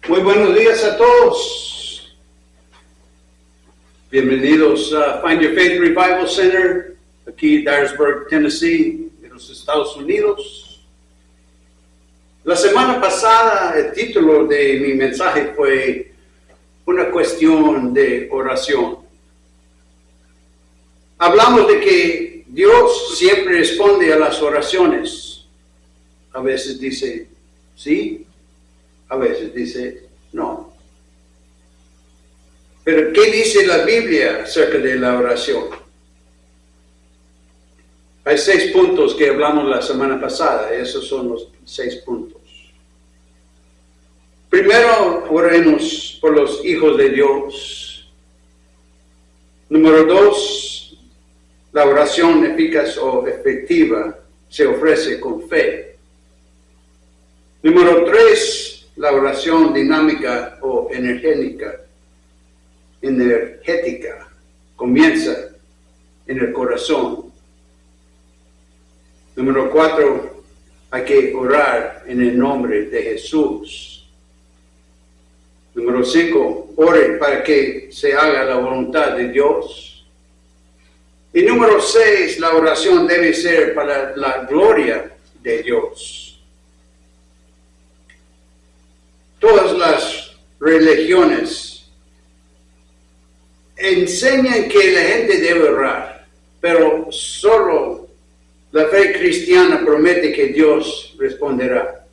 Muy buenos días a todos. Bienvenidos a Find Your Faith Revival Center, aquí en Dyersburg, Tennessee, de los Estados Unidos. La semana pasada el título de mi mensaje fue una cuestión de oración. Hablamos de que Dios siempre responde a las oraciones. A veces dice sí, a veces dice no. Pero ¿qué dice la Biblia acerca de la oración? Hay 6 puntos que hablamos la semana pasada. Esos son los 6 puntos. Primero, oremos por los hijos de Dios. Número 2, la oración eficaz o efectiva se ofrece con fe. Número 3, la oración dinámica o energética comienza en el corazón. Número 4, hay que orar en el nombre de Jesús. Número 5, ore para que se haga la voluntad de Dios. Y número 6, la oración debe ser para la gloria de Dios. Todas las religiones enseñan que la gente debe orar, pero solo la fe cristiana promete que Dios responderá.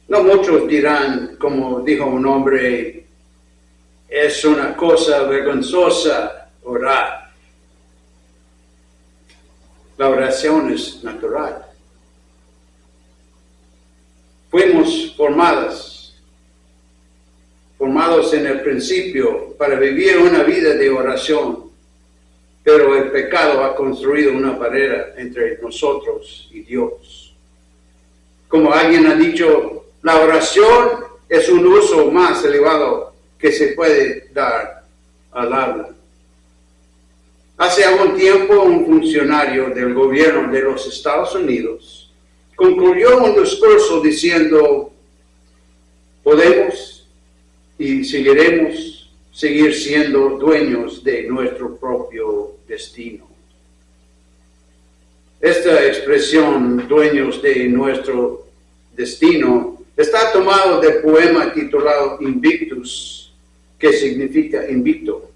No muchos dirán, como dijo un hombre, es una cosa vergonzosa orar. La oración es natural. Fuimos formados en el principio para vivir una vida de oración, pero el pecado ha construido una barrera entre nosotros y Dios. Como alguien ha dicho, la oración es un uso más elevado que se puede dar al habla. Hace algún tiempo, un funcionario del gobierno de los Estados Unidos concluyó un discurso diciendo, podemos y seguiremos seguir siendo dueños de nuestro propio destino. Esta expresión, dueños de nuestro destino, está tomado del poema titulado Invictus, que significa invicto.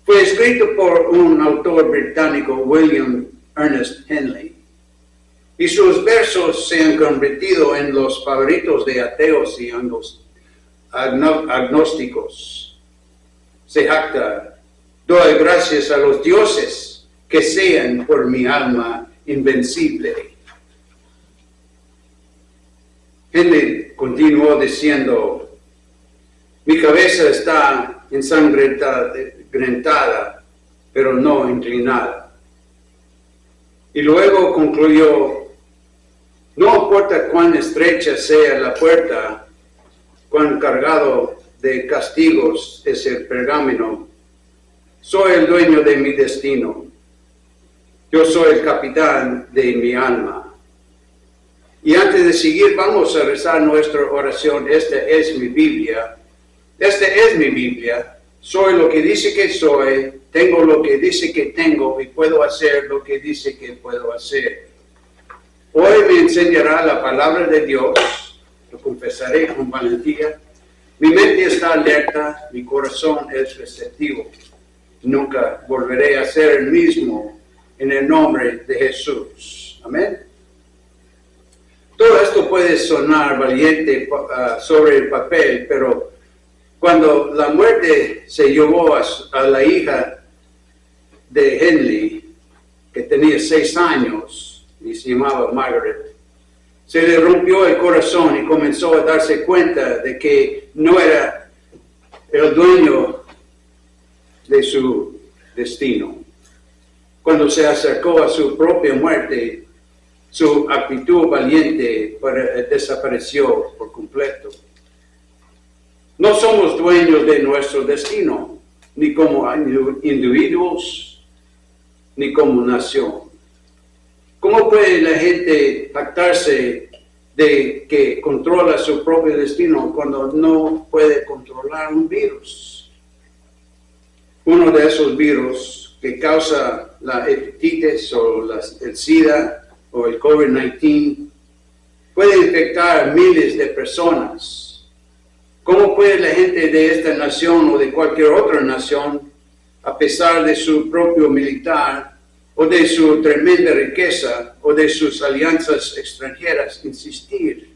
Fue escrito por un autor británico, William Ernest Henley, y sus versos se han convertido en los favoritos de ateos y agnósticos. Se jacta, doy gracias a los dioses que sean por mi alma invencible. Henley continuó diciendo, mi cabeza está ensangrentada, pero no inclinada. Y luego concluyó, no importa cuán estrecha sea la puerta, cuán cargado de castigos es el pergamino, soy el dueño de mi destino. Yo soy el capitán de mi alma. Y antes de seguir, vamos a rezar nuestra oración. Esta es mi Biblia. Esta es mi Biblia. Soy lo que dice que soy, tengo lo que dice que tengo y puedo hacer lo que dice que puedo hacer. Hoy me enseñará la palabra de Dios, lo confesaré con valentía. Mi mente está alerta, mi corazón es receptivo. Nunca volveré a ser el mismo en el nombre de Jesús. Amén. Todo esto puede sonar valiente sobre el papel, pero cuando la muerte se llevó a la hija de Henley, que tenía 6 años y se llamaba Margaret, se le rompió el corazón y comenzó a darse cuenta de que no era el dueño de su destino. Cuando se acercó a su propia muerte, su actitud valiente desapareció por completo. No somos dueños de nuestro destino, ni como individuos, ni como nación. ¿Cómo puede la gente jactarse de que controla su propio destino cuando no puede controlar un virus. Uno de esos virus que causa la hepatitis o el SIDA o el COVID-19 puede infectar a miles de personas. ¿Cómo puede la gente de esta nación o de cualquier otra nación, a pesar de su propio militar o de su tremenda riqueza o de sus alianzas extranjeras, insistir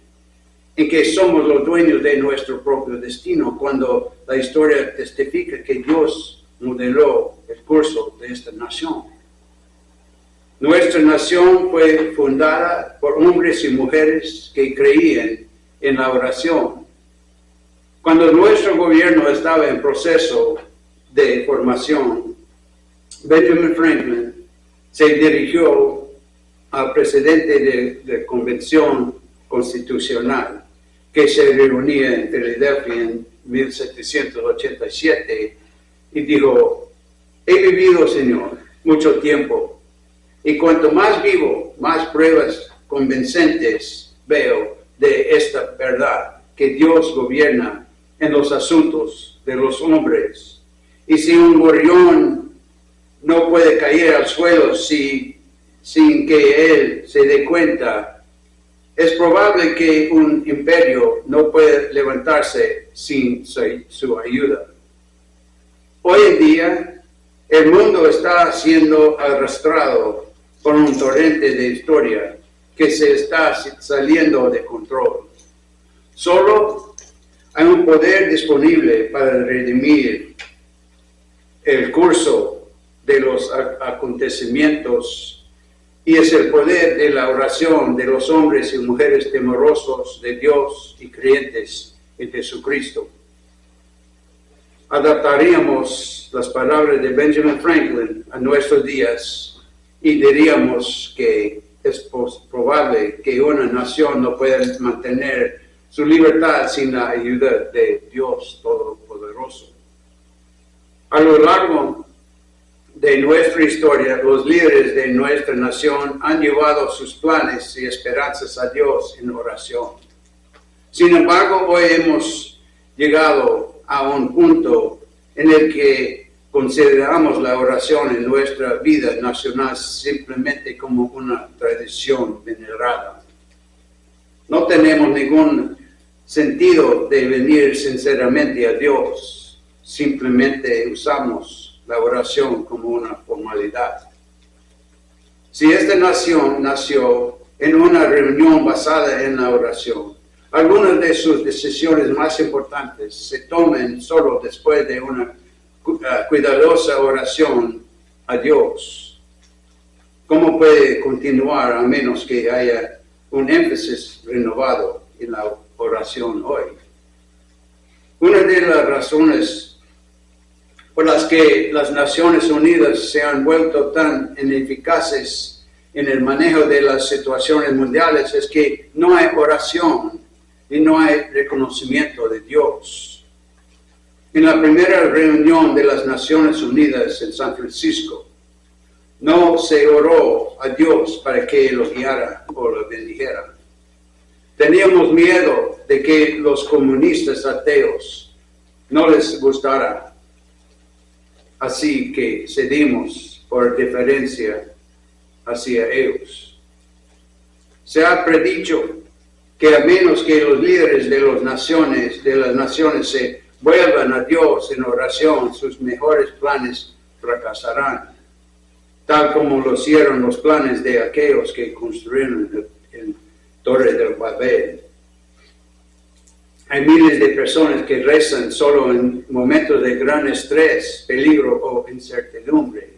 en que somos los dueños de nuestro propio destino cuando la historia testifica que Dios modeló el curso de esta nación? Nuestra nación fue fundada por hombres y mujeres que creían en la oración. Cuando nuestro gobierno estaba en proceso de formación, Benjamin Franklin se dirigió al presidente de la Convención Constitucional, que se reunía en Filadelfia en 1787, y dijo: he vivido, Señor, mucho tiempo, y cuanto más vivo, más pruebas convincentes veo de esta verdad, que Dios gobierna en los asuntos de los hombres. Y si un gorrión no puede caer al suelo sin que él se dé cuenta, es probable que un imperio no puede levantarse sin su ayuda. Hoy en día, el mundo está siendo arrastrado por un torrente de historia que se está saliendo de control. Solo hay un poder disponible para redimir el curso de los acontecimientos, y es el poder de la oración de los hombres y mujeres temerosos de Dios y creyentes en Jesucristo. Adaptaríamos las palabras de Benjamin Franklin a nuestros días y diríamos que es probable que una nación no pueda mantener su libertad sin la ayuda de Dios Todopoderoso. A lo largo de nuestra historia, los líderes de nuestra nación han llevado sus planes y esperanzas a Dios en oración. Sin embargo, hoy hemos llegado a un punto en el que consideramos la oración en nuestra vida nacional simplemente como una tradición venerada. No tenemos ningún sentido de venir sinceramente a Dios, simplemente usamos la oración como una formalidad. Si esta nación nació en una reunión basada en la oración, algunas de sus decisiones más importantes se toman solo después de una cuidadosa oración a Dios. ¿Cómo puede continuar a menos que haya un énfasis renovado en la oración hoy? Una de las razones por las que las Naciones Unidas se han vuelto tan ineficaces en el manejo de las situaciones mundiales es que no hay oración y no hay reconocimiento de Dios. En la primera reunión de las Naciones Unidas en San Francisco, no se oró a Dios para que lo guiara o lo bendijera. Teníamos miedo de que los comunistas ateos no les gustara, así que cedimos por deferencia hacia ellos. Se ha predicho que a menos que los líderes de las naciones se vuelvan a Dios en oración, sus mejores planes fracasarán, tal como lo hicieron los planes de aquellos que construyeron el Torre del Babel. Hay miles de personas que rezan solo en momentos de gran estrés, peligro o incertidumbre.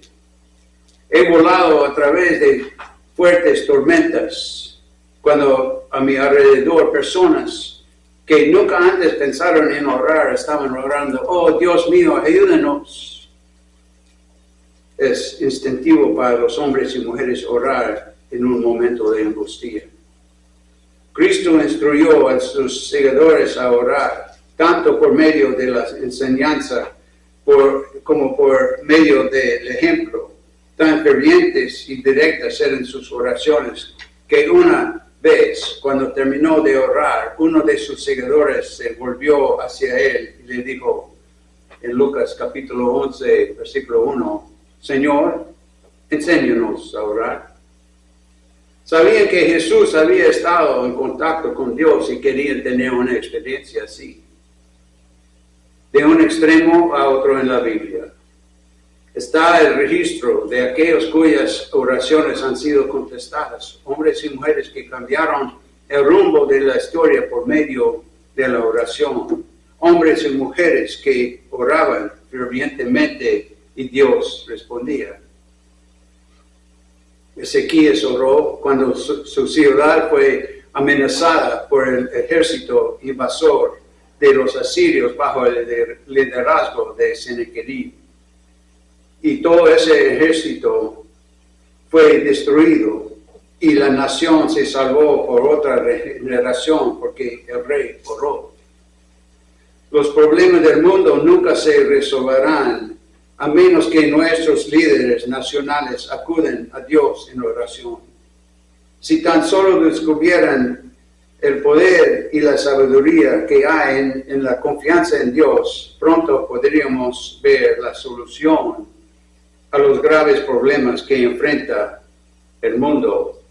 He volado a través de fuertes tormentas cuando a mi alrededor personas que nunca antes pensaron en orar estaban orando: oh Dios mío, ayúdanos. Es instintivo para los hombres y mujeres orar en un momento de angustia. Cristo instruyó a sus seguidores a orar, tanto por medio de la enseñanza como por medio del ejemplo. Tan fervientes y directas eran sus oraciones que una vez, cuando terminó de orar, uno de sus seguidores se volvió hacia él y le dijo en Lucas capítulo 11, versículo 1, Señor, enséñanos a orar. Sabían que Jesús había estado en contacto con Dios y querían tener una experiencia así. De un extremo a otro en la Biblia está el registro de aquellos cuyas oraciones han sido contestadas, hombres y mujeres que cambiaron el rumbo de la historia por medio de la oración, hombres y mujeres que oraban fervientemente y Dios respondía. Ezequías oró cuando su ciudad fue amenazada por el ejército invasor de los asirios bajo el liderazgo de Sennacherib. Y todo ese ejército fue destruido y la nación se salvó por otra generación porque el rey oró. Los problemas del mundo nunca se resolverán a menos que nuestros líderes nacionales acuden a Dios en oración. Si tan solo descubrieran el poder y la sabiduría que hay en la confianza en Dios, pronto podríamos ver la solución a los graves problemas que enfrenta el mundo.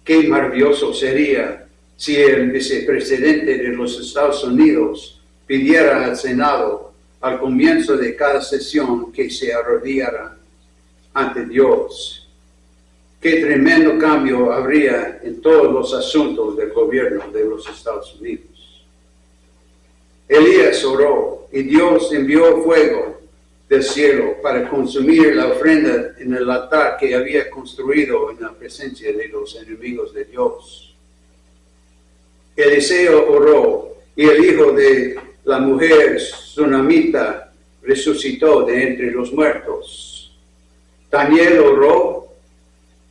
Qué maravilloso sería si el vicepresidente de los Estados Unidos pidiera al Senado al comienzo de cada sesión que se arrodillara ante Dios. Qué tremendo cambio habría en todos los asuntos del gobierno de los Estados Unidos. Elías oró y Dios envió fuego del cielo para consumir la ofrenda en el altar que había construido en la presencia de los enemigos de Dios. Eliseo oró y el hijo de la mujer sunamita resucitó de entre los muertos. Daniel oró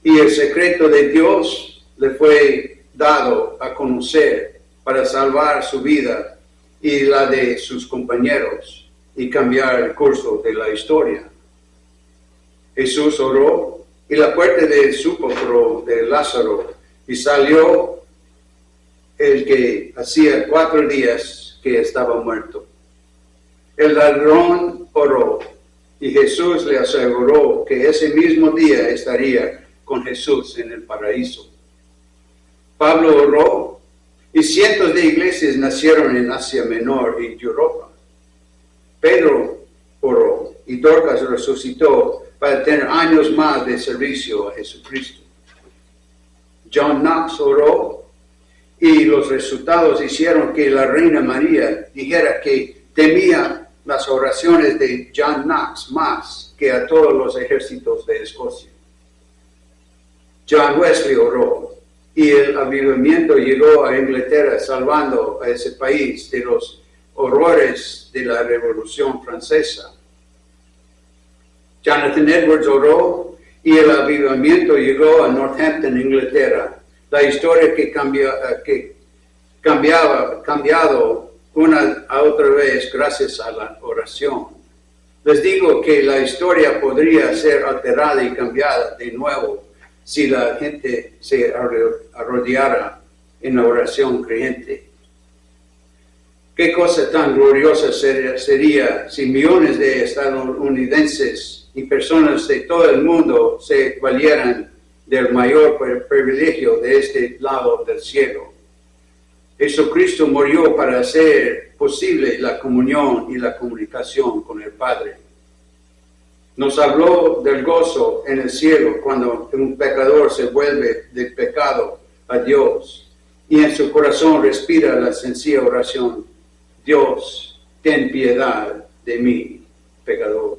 y el secreto de Dios le fue dado a conocer para salvar su vida y la de sus compañeros y cambiar el curso de la historia. Jesús oró y la puerta del sepulcro de Lázaro y salió el que hacía 4 días que estaba muerto. El ladrón oró y Jesús le aseguró que ese mismo día estaría con Jesús en el paraíso. Pablo oró y cientos de iglesias nacieron en Asia Menor y Europa. Pedro oró y Dorcas resucitó para tener años más de servicio a Jesucristo. John Knox oró y los resultados hicieron que la Reina María dijera que temía las oraciones de John Knox más que a todos los ejércitos de Escocia. John Wesley oró y el avivamiento llegó a Inglaterra salvando a ese país de los horrores de la Revolución Francesa. Jonathan Edwards oró y el avivamiento llegó a Northampton, Inglaterra. La historia que cambiado una a otra vez gracias a la oración. Les digo que la historia podría ser alterada y cambiada de nuevo si la gente se arrodillara en la oración creyente. Qué cosa tan gloriosa sería si millones de estadounidenses y personas de todo el mundo se valieran del mayor privilegio de este lado del cielo. Jesucristo murió para hacer posible la comunión y la comunicación con el Padre. Nos habló del gozo en el cielo cuando un pecador se vuelve del pecado a Dios y en su corazón respira la sencilla oración: Dios, ten piedad de mí, pecador.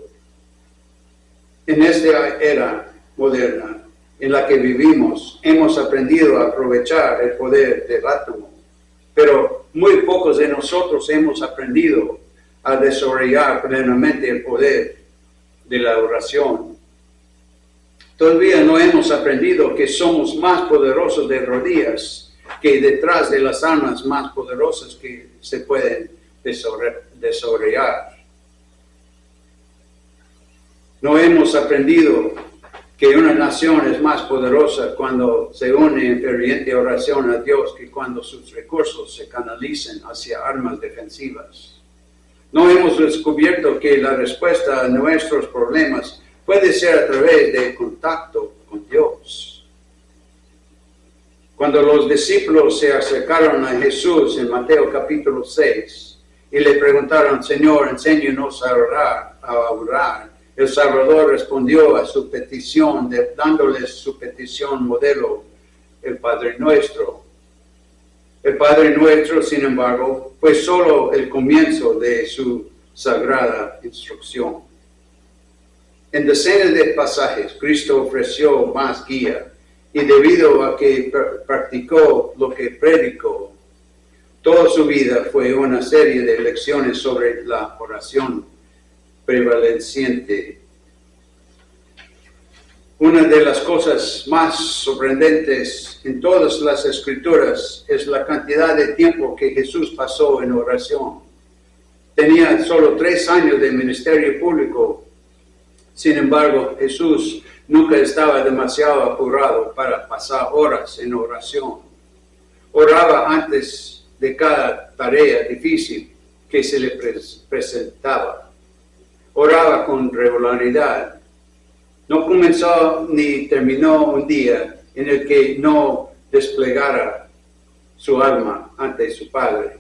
En esta era moderna en la que vivimos, hemos aprendido a aprovechar el poder del átomo, pero muy pocos de nosotros hemos aprendido a desarrollar plenamente el poder de la oración. Todavía no hemos aprendido que somos más poderosos de rodillas que detrás de las armas más poderosas que se pueden desarrollar. No hemos aprendido que una nación es más poderosa cuando se une en ferviente oración a Dios que cuando sus recursos se canalicen hacia armas defensivas. No hemos descubierto que la respuesta a nuestros problemas puede ser a través del contacto con Dios. Cuando los discípulos se acercaron a Jesús en Mateo capítulo 6 y le preguntaron, Señor, enséñanos a orar, el Salvador respondió a su petición, dándoles su petición modelo, el Padre Nuestro. El Padre Nuestro, sin embargo, fue solo el comienzo de su sagrada instrucción. En decenas de pasajes, Cristo ofreció más guía, y debido a que practicó lo que predicó, toda su vida fue una serie de lecciones sobre la oración prevaleciente. Una de las cosas más sorprendentes en todas las escrituras es la cantidad de tiempo que Jesús pasó en oración. Tenía solo 3 años de ministerio público. Sin embargo, Jesús nunca estaba demasiado apurado para pasar horas en oración. Oraba antes de cada tarea difícil que se le presentaba. Oraba con regularidad. No comenzó ni terminó un día en el que no desplegara su alma ante su Padre.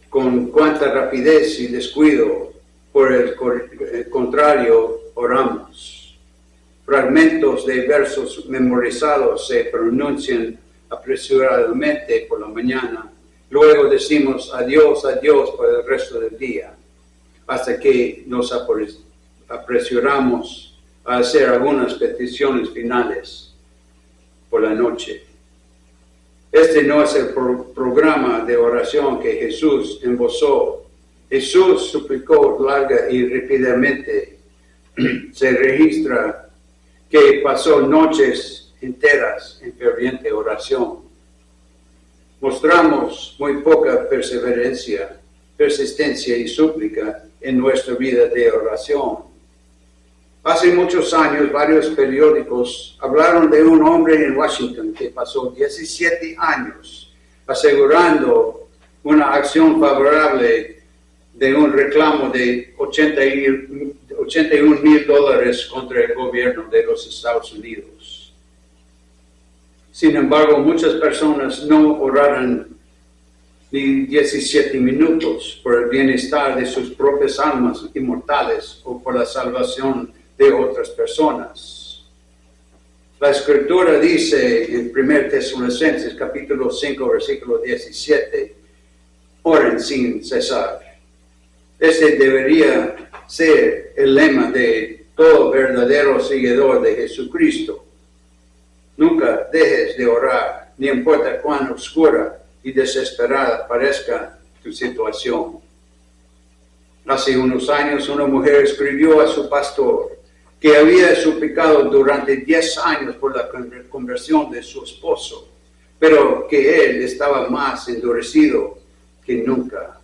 Con cuánta rapidez y descuido, por el contrario, oramos. Fragmentos de versos memorizados se pronuncian apresuradamente por la mañana. Luego decimos adiós, adiós por el resto del día, hasta que nos apresuramos a hacer algunas peticiones finales por la noche. Este no es el programa de oración que Jesús embozó. Jesús suplicó larga y rápidamente. Se registra que pasó noches enteras en ferviente oración. Mostramos muy poca persistencia y súplica en nuestra vida de oración. Hace muchos años, varios periódicos hablaron de un hombre en Washington que pasó 17 años asegurando una acción favorable de un reclamo de $81,000 contra el gobierno de los Estados Unidos. Sin embargo, muchas personas no oraron ni 17 minutos por el bienestar de sus propias almas inmortales o por la salvación de otras personas. La Escritura dice en 1 Tesalonicenses capítulo 5 versículo 17, oren sin cesar. Este debería ser el lema de todo verdadero seguidor de Jesucristo. Nunca dejes de orar, ni importa cuán oscura y desesperada parezca tu situación. Hace unos años una mujer escribió a su pastor que había suplicado durante 10 años por la conversión de su esposo, pero que él estaba más endurecido que nunca.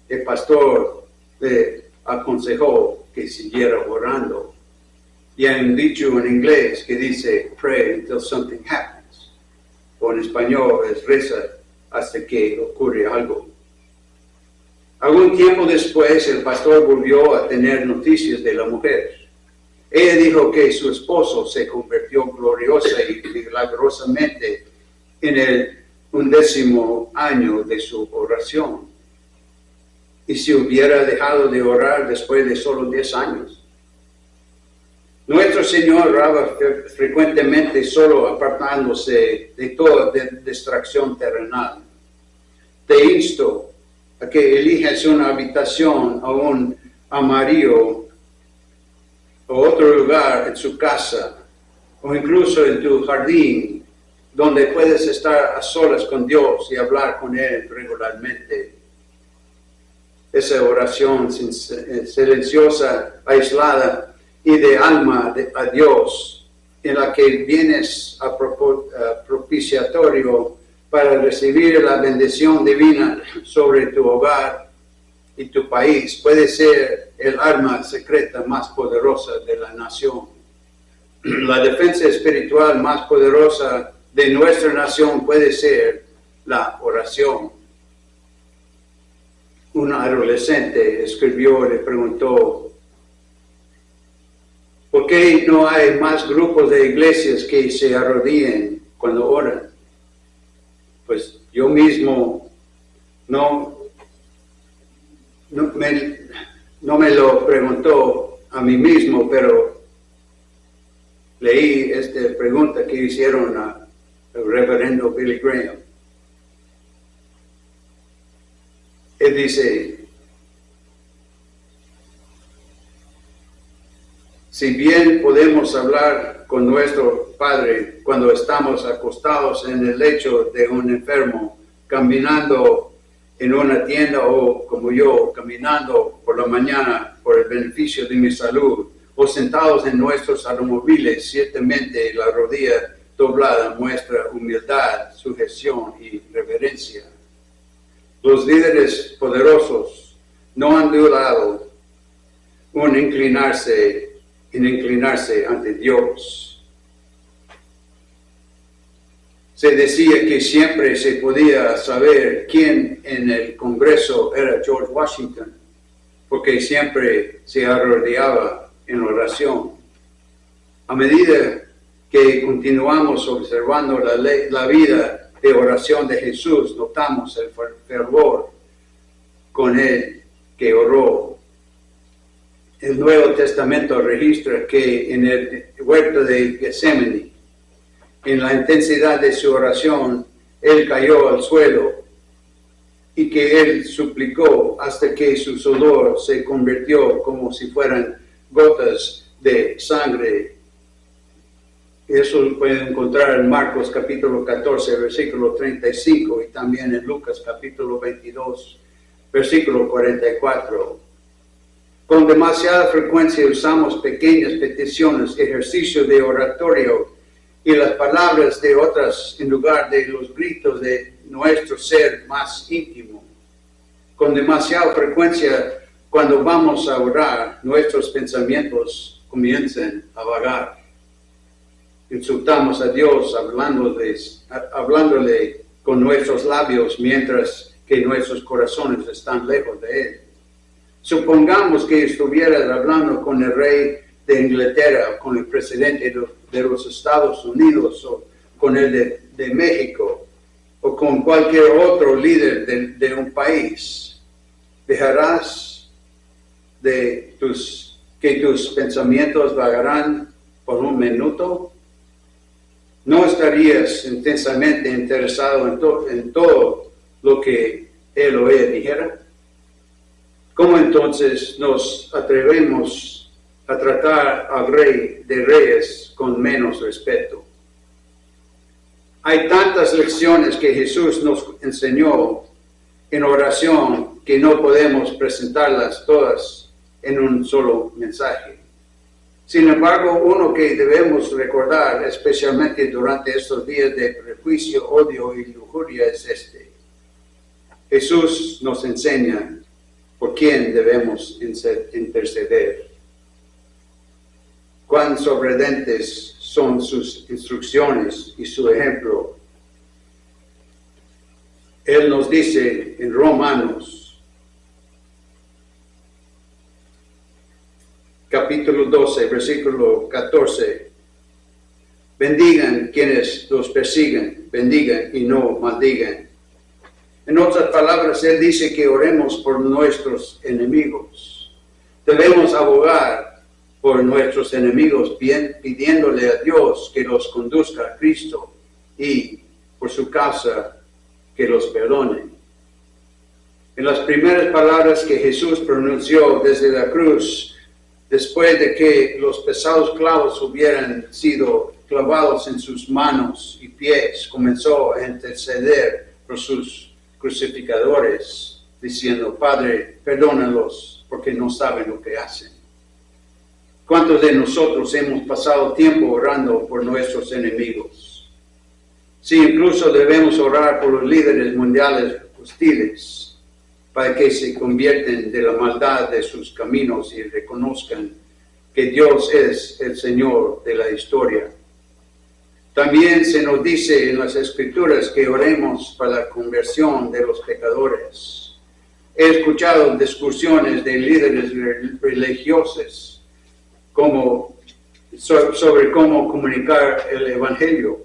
El pastor le aconsejó que siguiera orando. Y hay un dicho en inglés que dice, pray until something happens. O en español es reza hasta que ocurre algo. Algún tiempo después, el pastor volvió a tener noticias de la mujer. Ella dijo que su esposo se convirtió gloriosa y milagrosamente en el 11º año de su oración. Y si hubiera dejado de orar después de solo 10 años. Nuestro Señor oraba frecuentemente solo apartándose de toda distracción terrenal. Te insto a que elijas una habitación o un armario o otro lugar en su casa o incluso en tu jardín donde puedes estar a solas con Dios y hablar con Él regularmente. Esa oración silenciosa, aislada y de alma a Dios, en la que vienes a propiciatorio para recibir la bendición divina sobre tu hogar y tu país, puede ser el arma secreta más poderosa de la nación. la defensa espiritual más poderosa de nuestra nación puede ser la oración. Un adolescente escribió y le preguntó, ¿por qué no hay más grupos de iglesias que se arrodillen cuando oran? Pues yo mismo no me lo preguntó a mí mismo, pero leí esta pregunta que hicieron al reverendo Billy Graham. Él dice, si bien podemos hablar con nuestro Padre cuando estamos acostados en el lecho de un enfermo, caminando en una tienda o como yo, caminando por la mañana por el beneficio de mi salud, o sentados en nuestros automóviles, ciertamente la rodilla doblada muestra humildad, sujeción y reverencia. Los líderes poderosos no han dudado en inclinarse ante Dios. Se decía que siempre se podía saber quién en el Congreso era George Washington, porque siempre se arrodillaba en oración. A medida que continuamos observando la vida de oración de Jesús, notamos el fervor con él que oró. El Nuevo Testamento registra que en el huerto de Getsemaní, en la intensidad de su oración, él cayó al suelo y que él suplicó hasta que su sudor se convirtió como si fueran gotas de sangre. Eso lo pueden encontrar en Marcos capítulo 14, versículo 35 y también en Lucas capítulo 22, versículo 44. Con demasiada frecuencia usamos pequeñas peticiones, ejercicio de oratorio y las palabras de otras en lugar de los gritos de nuestro ser más íntimo. Con demasiada frecuencia, cuando vamos a orar, nuestros pensamientos comienzan a vagar. Insultamos a Dios hablándole con nuestros labios mientras que nuestros corazones están lejos de Él. Supongamos que estuvieras hablando con el rey de Inglaterra, con el presidente de los Estados Unidos, o con el de México, o con cualquier otro líder de un país. ¿Dejarás que tus pensamientos vagarán por un minuto? ¿No estarías intensamente interesado en todo lo que él o ella dijera? ¿Cómo entonces nos atrevemos a tratar al Rey de Reyes con menos respeto? Hay tantas lecciones que Jesús nos enseñó en oración que no podemos presentarlas todas en un solo mensaje. Sin embargo, uno que debemos recordar, especialmente durante estos días de prejuicio, odio y lujuria, es este. Jesús nos enseña por quién debemos interceder. Cuán sorprendentes son sus instrucciones y su ejemplo. Él nos dice en Romanos, capítulo 12, versículo 14, bendigan quienes los persiguen, bendigan y no maldigan. En otras palabras, Él dice que oremos por nuestros enemigos. Debemos abogar por nuestros enemigos, pidiéndole a Dios que los conduzca a Cristo y por su causa que los perdone. En las primeras palabras que Jesús pronunció desde la cruz, después de que los pesados clavos hubieran sido clavados en sus manos y pies, comenzó a interceder por sus crucificadores, diciendo, Padre, perdónalos porque no saben lo que hacen. ¿Cuántos de nosotros hemos pasado tiempo orando por nuestros enemigos? Sí, incluso debemos orar por los líderes mundiales hostiles, para que se convierten de la maldad de sus caminos y reconozcan que Dios es el Señor de la historia. También se nos dice en las Escrituras que oremos para la conversión de los pecadores. He escuchado discusiones de líderes religiosos sobre cómo comunicar el Evangelio.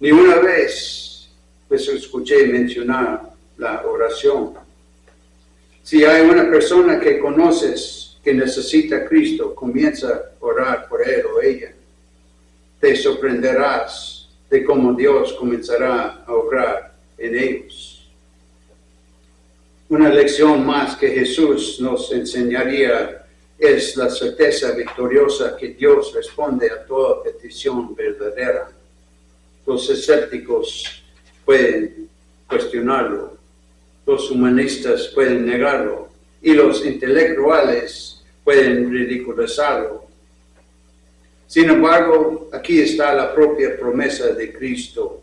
Ni una vez pues escuché mencionar la oración. Si hay una persona que conoces que necesita a Cristo, comienza a orar por él o ella. Te sorprenderás de cómo Dios comenzará a obrar en ellos. Una lección más que Jesús nos enseñaría es la certeza victoriosa que Dios responde a toda petición verdadera. Los escépticos pueden cuestionarlo, los humanistas pueden negarlo y los intelectuales pueden ridiculizarlo. Sin embargo, aquí está la propia promesa de Cristo.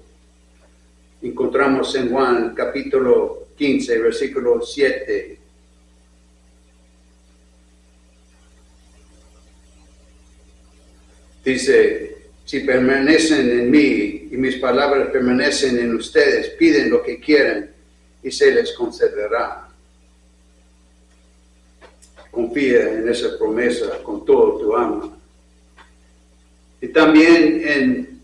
Encontramos en Juan capítulo 15, versículo 7. Dice, si permanecen en mí y mis palabras permanecen en ustedes, piden lo que quieran y se les concederá. Confía en esa promesa con todo tu alma. Y también en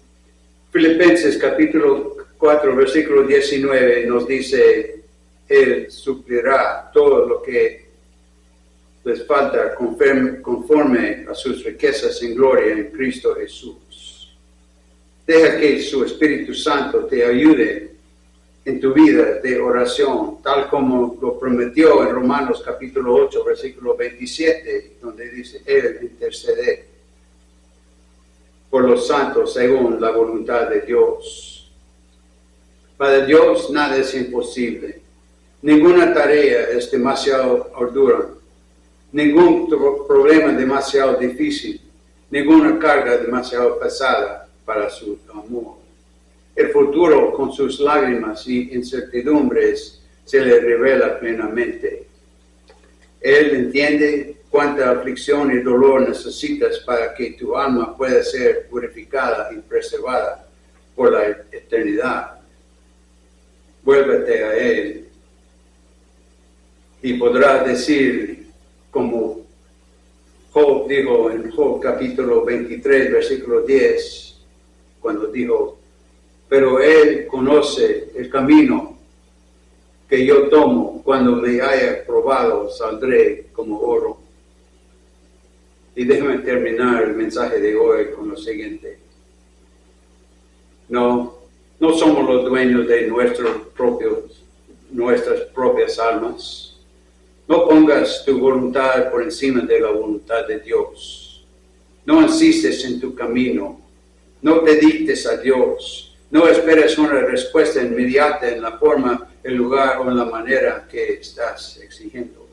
Filipenses capítulo 4, versículo 19 nos dice, Él suplirá todo lo que les falta conforme a sus riquezas en gloria en Cristo Jesús. Deja que su Espíritu Santo te ayude en tu vida de oración, tal como lo prometió en Romanos capítulo 8, versículo 27, donde dice, Él intercede por los santos según la voluntad de Dios. Para Dios nada es imposible. Ninguna tarea es demasiado ardua. Ningún problema demasiado difícil. Ninguna carga demasiado pesada para su amor. El futuro con sus lágrimas y incertidumbres se le revela plenamente. Él entiende cuánta aflicción y dolor necesitas para que tu alma pueda ser purificada y preservada por la eternidad. Vuélvete a Él y podrás decir, como Job dijo en Job capítulo 23, versículo 10, cuando dijo, pero Él conoce el camino que yo tomo, cuando me haya probado saldré como oro. Y déjame terminar el mensaje de hoy con lo siguiente. No somos los dueños de nuestras propias almas. No pongas tu voluntad por encima de la voluntad de Dios. No insistes en tu camino. No te dictes a Dios. No esperes una respuesta inmediata en la forma, el lugar o en la manera que estás exigiendo.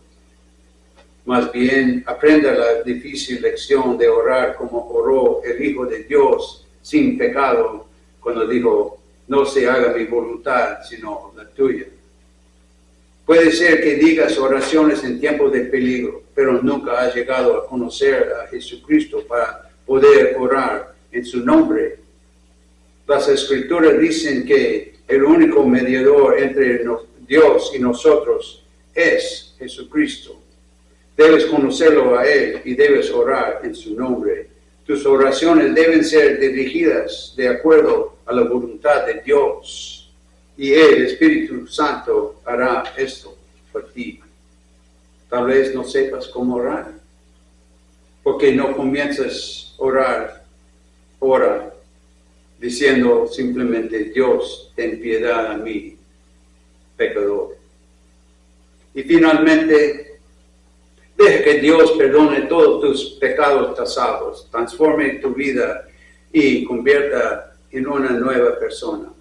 Más bien, aprenda la difícil lección de orar como oró el Hijo de Dios sin pecado cuando dijo, no se haga mi voluntad, sino la tuya. Puede ser que digas oraciones en tiempos de peligro, pero nunca has llegado a conocer a Jesucristo para poder orar en su nombre. Las Escrituras dicen que el único mediador entre Dios y nosotros es Jesucristo. Debes conocerlo a Él y debes orar en su nombre. Tus oraciones deben ser dirigidas de acuerdo a la voluntad de Dios. Y el Espíritu Santo hará esto por ti. Tal vez no sepas cómo orar, porque no comienzas a orar, ora, diciendo simplemente, Dios, ten piedad a mí, pecador. Y finalmente, deja que Dios perdone todos tus pecados pasados, transforme tu vida y convierta en una nueva persona.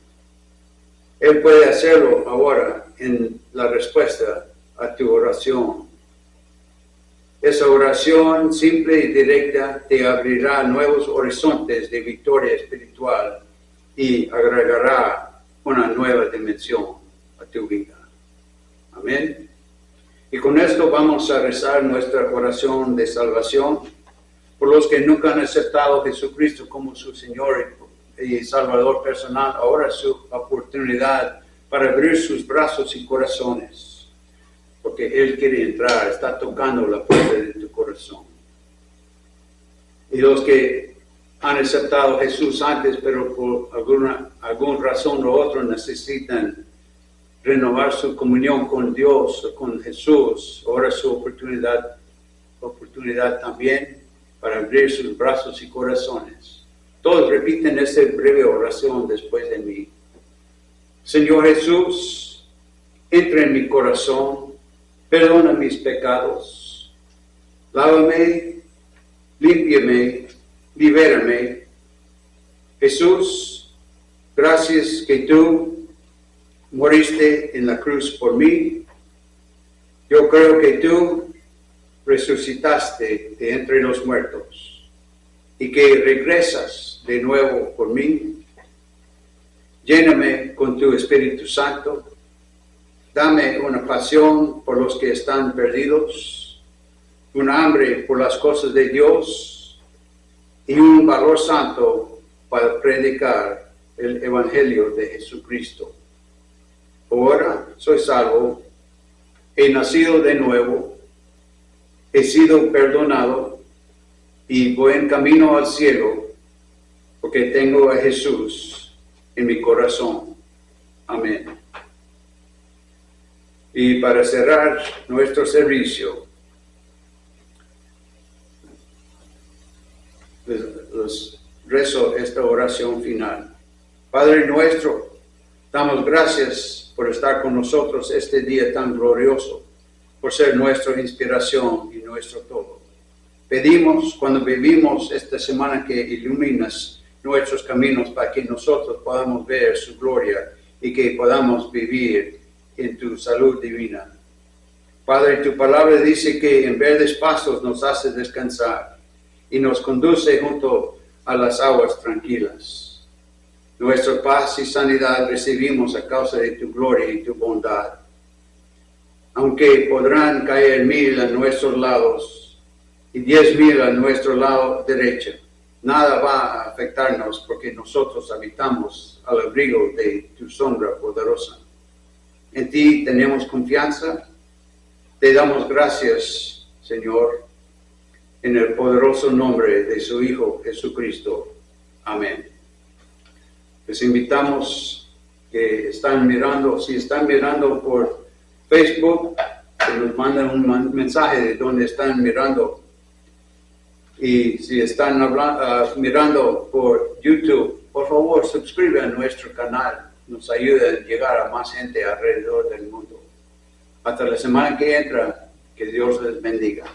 Él puede hacerlo ahora en la respuesta a tu oración. Esa oración simple y directa te abrirá nuevos horizontes de victoria espiritual y agregará una nueva dimensión a tu vida. Amén. Y con esto vamos a rezar nuestra oración de salvación. por los que nunca han aceptado a Jesucristo como su Señor y Salvador personal. Ahora es su oportunidad para abrir sus brazos y corazones, porque Él quiere entrar, está tocando la puerta de tu corazón. Y los que han aceptado a Jesús antes, pero por alguna razón u otra necesitan renovar su comunión con Dios o con Jesús, ahora es su oportunidad también para abrir sus brazos y corazones. Todos repiten esta breve oración después de mí. Señor Jesús, entra en mi corazón, perdona mis pecados, lávame, límpiame, libérame. Jesús, gracias que tú moriste en la cruz por mí. Yo creo que tú resucitaste de entre los muertos y que regresas de nuevo por mí. Lléname con tu Espíritu Santo. Dame una pasión por los que están perdidos, un hambre por las cosas de Dios y un valor santo para predicar el Evangelio de Jesucristo. Ahora soy salvo, he nacido de nuevo, he sido perdonado y voy en camino al cielo porque tengo a Jesús en mi corazón. Amén. Y para cerrar nuestro servicio, les rezo esta oración final. Padre nuestro, damos gracias por estar con nosotros este día tan glorioso, por ser nuestra inspiración y nuestro todo. Pedimos cuando vivimos esta semana que iluminas nuestros caminos para que nosotros podamos ver su gloria y que podamos vivir en tu salud divina. Padre, tu palabra dice que en verdes pastos nos hace descansar y nos conduce junto a las aguas tranquilas. Nuestra paz y sanidad recibimos a causa de tu gloria y tu bondad. Aunque podrán caer 1000 a nuestros lados y 10,000 a nuestro lado derecho, nada va a afectarnos porque nosotros habitamos al abrigo de tu sombra poderosa. En ti tenemos confianza. Te damos gracias, Señor, en el poderoso nombre de su Hijo Jesucristo. Amén. Les invitamos que están mirando, si están mirando por Facebook, que nos manden un mensaje de dónde están mirando. Y si están mirando por YouTube, por favor, suscriban a nuestro canal. Nos ayuda a llegar a más gente alrededor del mundo. Hasta la semana que entra, que Dios les bendiga.